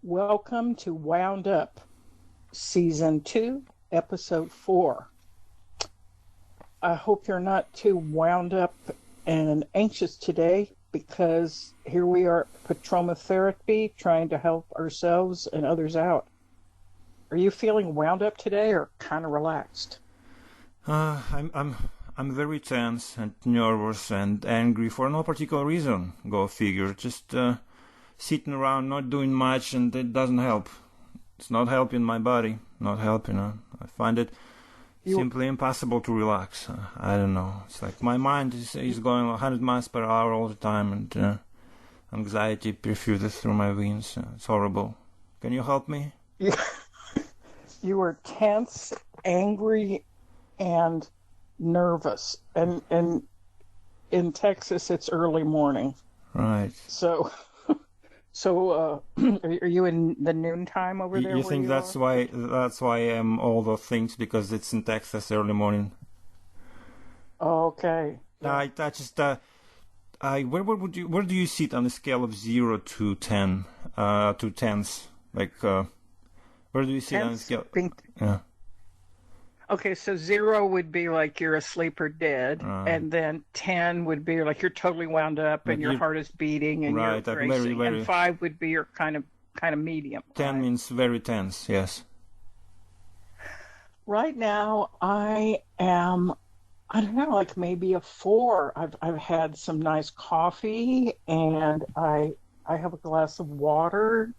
Welcome to Wound Up, Season 2, Episode 4. I hope you're not too wound up and anxious today because here we are at Patroma Therapy trying to help ourselves and others out. Are you feeling wound up today or kind of relaxed? I'm very tense and nervous and angry for no particular reason. Go figure. Just sitting around, not doing much, and it doesn't help. It's not helping my body. Not helping. I find it simply impossible to relax. I don't know. It's like my mind is going 100 miles per hour all the time, and anxiety perfuses through my veins. It's horrible. Can you help me? You are tense, angry, and nervous. And in Texas, it's early morning. Right. So are you in the noontime over there? You think that's why I am all those things because it's in Texas early morning? Okay. I just where do you sit on the scale of 0 to 10 to tens? Like where do you sit on the scale? Yeah. Okay, so 0 would be like you're asleep or dead, and then 10 would be like you're totally wound up and your heart is beating and right, you're racing, very, and 5 would be your kind of medium. 10 means very tense, yes. Right now, I don't know, like maybe a 4. I've had some nice coffee and I have a glass of water,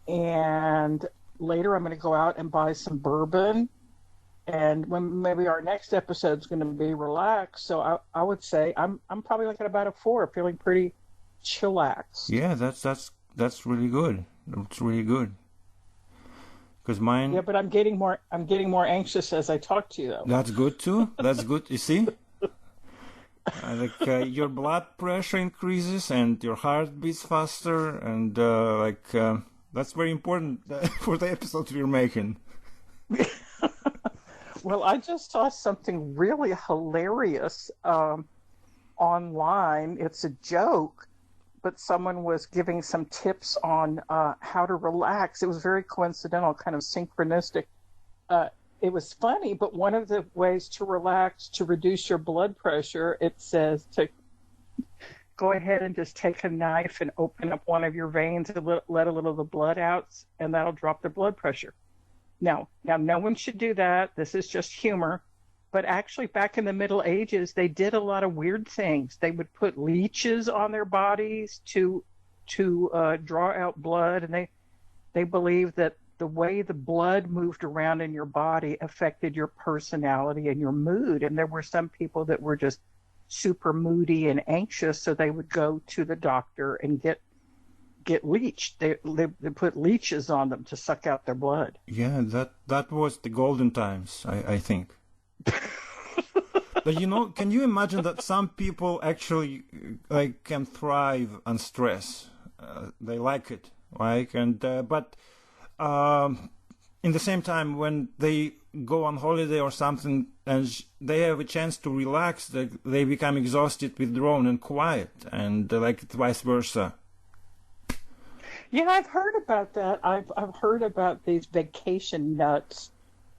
and later I'm going to go out and buy some bourbon. And when maybe our next episode is going to be relaxed, so I would say I'm probably like at about a 4, feeling pretty chillaxed. Yeah, that's really good. It's really good. Because mine. Yeah, but I'm getting more anxious as I talk to you, though. That's good too. That's good. You see, your blood pressure increases and your heart beats faster, and that's very important for the episodes we're making. Well, I just saw something really hilarious online. It's a joke, but someone was giving some tips on how to relax. It was very coincidental, kind of synchronistic. It was funny, but one of the ways to relax, to reduce your blood pressure, it says to go ahead and just take a knife and open up one of your veins and let a little of the blood out, and that'll drop the blood pressure. Now, no one should do that. This is just humor. But actually, back in the Middle Ages, they did a lot of weird things. They would put leeches on their bodies to draw out blood, and they believed that the way the blood moved around in your body affected your personality and your mood. And there were some people that were just super moody and anxious, so they would go to the doctor and get leeched. They put leeches on them to suck out their blood. Yeah, that was the golden times, I think. But can you imagine that some people actually can thrive on stress? They like it, right? And but in the same time, when they go on holiday or something and they have a chance to relax, they become exhausted, withdrawn, and quiet, and vice versa. Yeah, I've heard about that. I've heard about these vacation nuts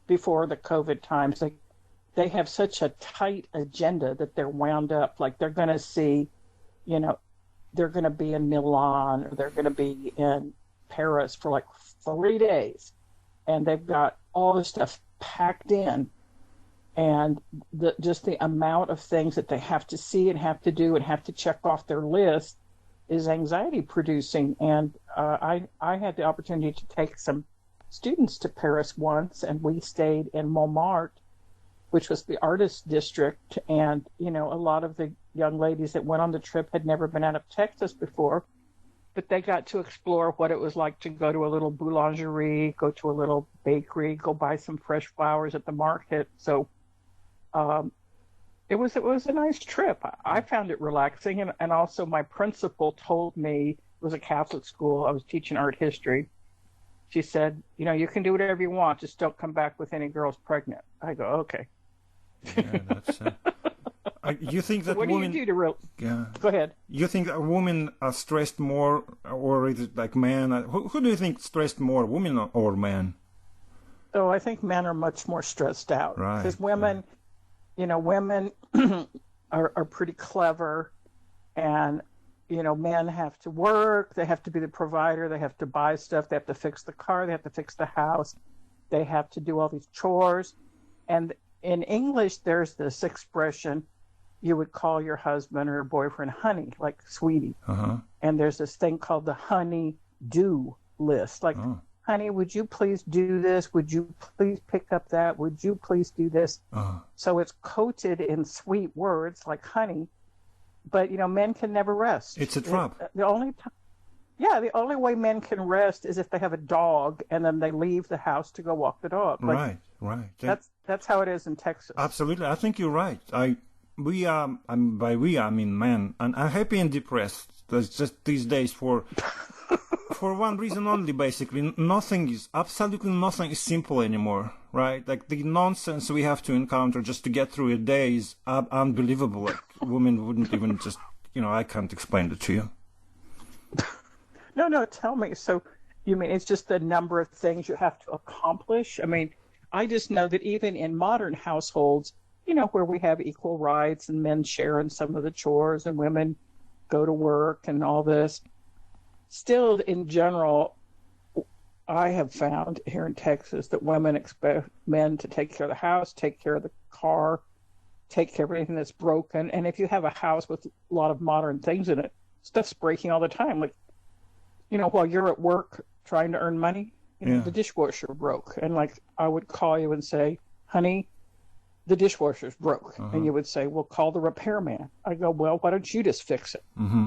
before the COVID times. They have such a tight agenda that they're wound up. Like they're going to see, they're going to be in Milan or they're going to be in Paris for like 3 days. And they've got all this stuff packed in. And just the amount of things that they have to see and have to do and have to check off their list is anxiety producing. And I had the opportunity to take some students to Paris once, and we stayed in Montmartre, which was the artist district. And, a lot of the young ladies that went on the trip had never been out of Texas before, but they got to explore what it was like to go to a little boulangerie, go to a little bakery, go buy some fresh flowers at the market. So it was a nice trip. I found it relaxing, and also my principal told me, it was a Catholic school, I was teaching art history. She said, you can do whatever you want, just don't come back with any girls pregnant. I go, okay. Yeah, that's You think So that what do you women? do to real? Yeah. Go ahead. You think that women are stressed more, or is it like men? Who do you think stressed more, women or men? Oh, I think men are much more stressed out Right. because women, women are pretty clever, and men have to work, they have to be the provider, they have to buy stuff, they have to fix the car, they have to fix the house, they have to do all these chores. And in English, there's this expression, you would call your husband or your boyfriend honey, like sweetie. Uh-huh. And there's this thing called the honey do list, like, Oh. honey, would you please do this? Would you please pick up that? Would you please do this? Uh-huh. So it's coated in sweet words like honey, but men can never rest. It's a trap. The only way men can rest is if they have a dog and then they leave the house to go walk the dog. Right. That's how it is in Texas. Absolutely. I think you're right. We are, by we I mean men, and I'm happy and depressed. That's just these days for one reason only, basically. Absolutely nothing is simple anymore, right? Like the nonsense we have to encounter just to get through a day is unbelievable. Like women wouldn't even just, I can't explain it to you. No, tell me. So you mean it's just the number of things you have to accomplish? I mean, I just know that even in modern households, where we have equal rights and men share in some of the chores and women go to work and all this, still in general, I have found here in Texas that women expect men to take care of the house, take care of the car, take care of anything that's broken. And if you have a house with a lot of modern things in it, stuff's breaking all the time. Like, while you're at work trying to earn money, the dishwasher broke. And like, I would call you and say, honey, the dishwasher's broke. Uh-huh. And you would say, well, call the repairman. I go, well, why don't you just fix it? Mm-hmm.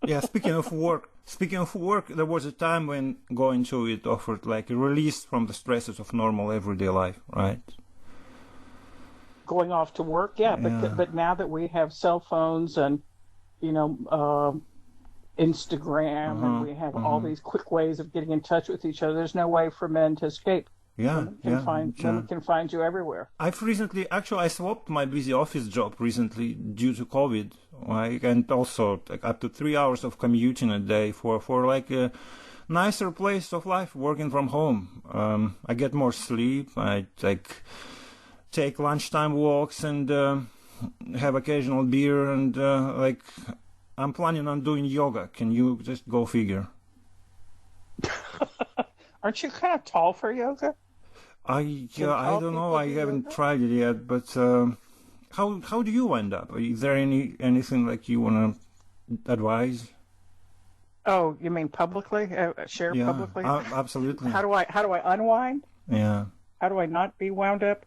Yeah, speaking of work, there was a time when going to it offered like a release from the stresses of normal everyday life, right? Going off to work, but now that we have cell phones and Instagram and we have all these quick ways of getting in touch with each other, there's no way for men to escape. Women can find you everywhere. I swapped my busy office job recently due to COVID, right? And also like up to 3 hours of commuting a day for like a nicer place of life, working from home. I get more sleep. I take lunchtime walks and have occasional beer and I'm planning on doing yoga. Can you just go figure? Aren't you kind of tall for yoga? I don't know. I haven't tried it yet. But how do you end up? Is there anything like you want to advise? Oh, you mean publicly? Share publicly? Absolutely. How do I unwind? Yeah. How do I not be wound up?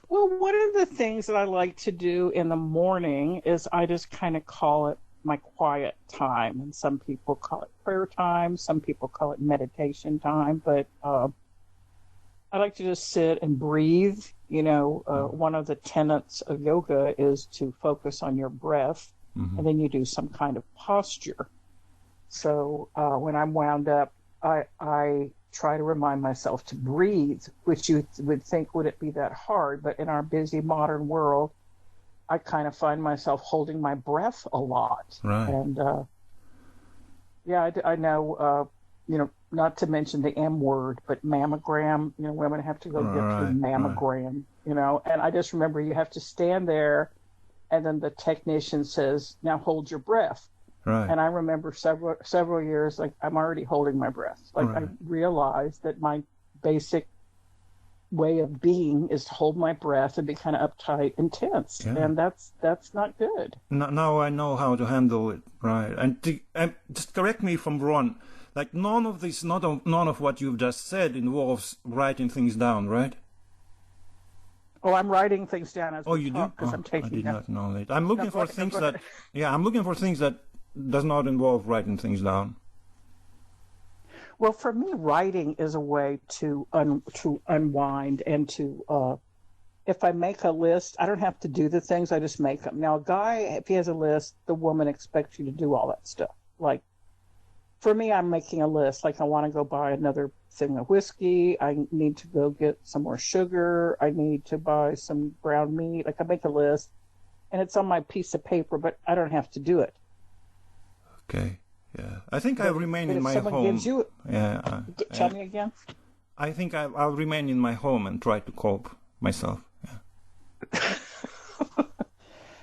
Well, one of the things that I like to do in the morning is I just kind of call it my quiet time, and some people call it prayer time, some people call it meditation time, but I like to just sit and breathe. One of the tenets of yoga is to focus on your breath, and then you do some kind of posture. So when I'm wound up, I try to remind myself to breathe, which you would think wouldn't be that hard, but in our busy modern world, I kind of find myself holding my breath a lot. Right. And I know, not to mention the M word, but mammogram, women have to go get their mammogram, and I just remember you have to stand there and then the technician says, now hold your breath. Right. And I remember several years, like I'm already holding my breath. Like I realized that my basic way of being is to hold my breath and be kind of uptight and tense, and that's not good. Now I know how to handle it, right? And just correct me if I'm wrong. Like none of what you've just said involves writing things down, right? Oh, I'm writing things down as you do? Because I'm taking. I did not know that. I'm looking for things that. Yeah, I'm looking for things that does not involve writing things down. Well, for me, writing is a way to unwind and to. If I make a list, I don't have to do the things. I just make them. Now, a guy, if he has a list, the woman expects you to do all that stuff. Like, for me, I'm making a list. Like, I want to go buy another thing of whiskey. I need to go get some more sugar. I need to buy some ground meat. Like, I make a list. and it's on my piece of paper, but I don't have to do it. Okay. Yeah. I think I'll remain in if my someone home. gives you, Yeah. tell me again. I think I'll remain in my home and try to cope myself. Yeah.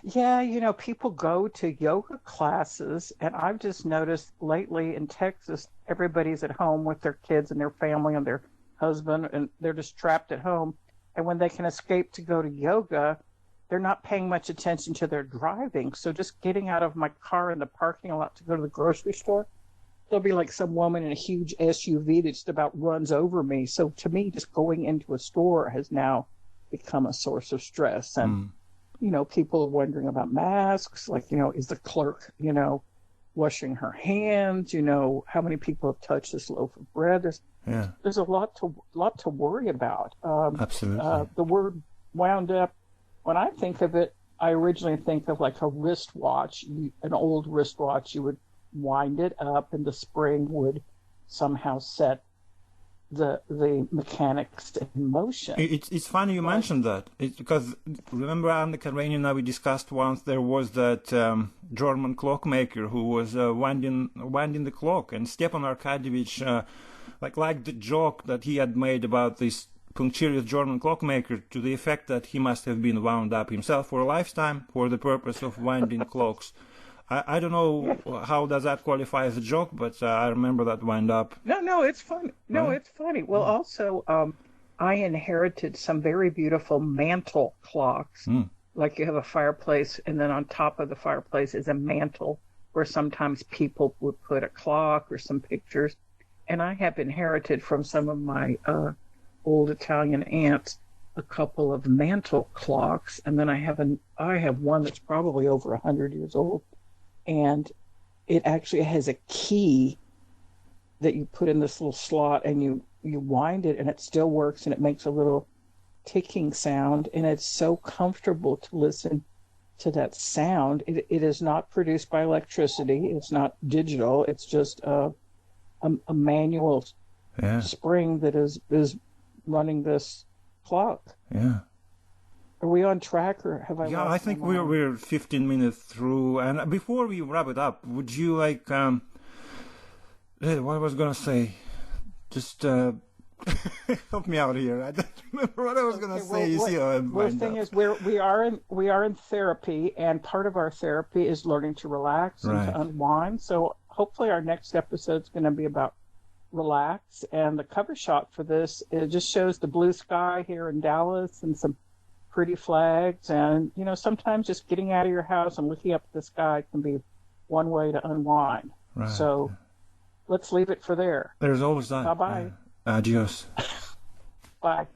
Yeah, you know, people go to yoga classes, and I've just noticed lately in Texas, everybody's at home with their kids and their family and their husband, and they're just trapped at home. And when they can escape to go to yoga, they're not paying much attention to their driving. So just getting out of my car in the parking lot to go to the grocery store, there'll be like some woman in a huge SUV that just about runs over me. So to me, just going into a store has now become a source of stress. And you know, people are wondering about masks, like, you know, is the clerk, you know, washing her hands, you know, how many people have touched this loaf of bread? There's a lot to worry about. Absolutely. The word wound up, when I think of it, I originally think of like a wristwatch, an old wristwatch. You would wind it up and the spring would somehow set the mechanics in motion. It's funny you mentioned that. It's because, remember, Anne Karenina and I, we discussed once, there was that German clockmaker who was winding the clock, and Stepan Arkadyevich liked the joke that he had made about this punctilious German clockmaker, to the effect that he must have been wound up himself for a lifetime for the purpose of winding clocks. I don't know how does that qualify as a joke, but I remember that wind up. No, it's funny. No, it's funny. Well, also, I inherited some very beautiful mantle clocks. Like you have a fireplace, and then on top of the fireplace is a mantle where sometimes people would put a clock or some pictures. And I have inherited from some of my old Italian aunts a couple of mantle clocks, and then I have one that's probably over 100 years old. And it actually has a key that you put in this little slot, and you wind it, and it still works, and it makes a little ticking sound, and it's so comfortable to listen to that sound. It is not produced by electricity. It's not digital. It's just a manual spring that is running this clock. Yeah. Are we on track, or have I? Yeah, I think we're 15 minutes through. And before we wrap it up, would you like? What I was gonna say, just help me out here. I don't remember what I was gonna say. You see, the thing is, we are in therapy, and part of our therapy is learning to relax and to unwind. So hopefully, our next episode is going to be about relax. And the cover shot for this, it just shows the blue sky here in Dallas and some pretty flags, and you know, sometimes just getting out of your house and looking up at the sky can be one way to unwind. So let's leave it for there. There's always that. Bye-bye. Adios. Bye.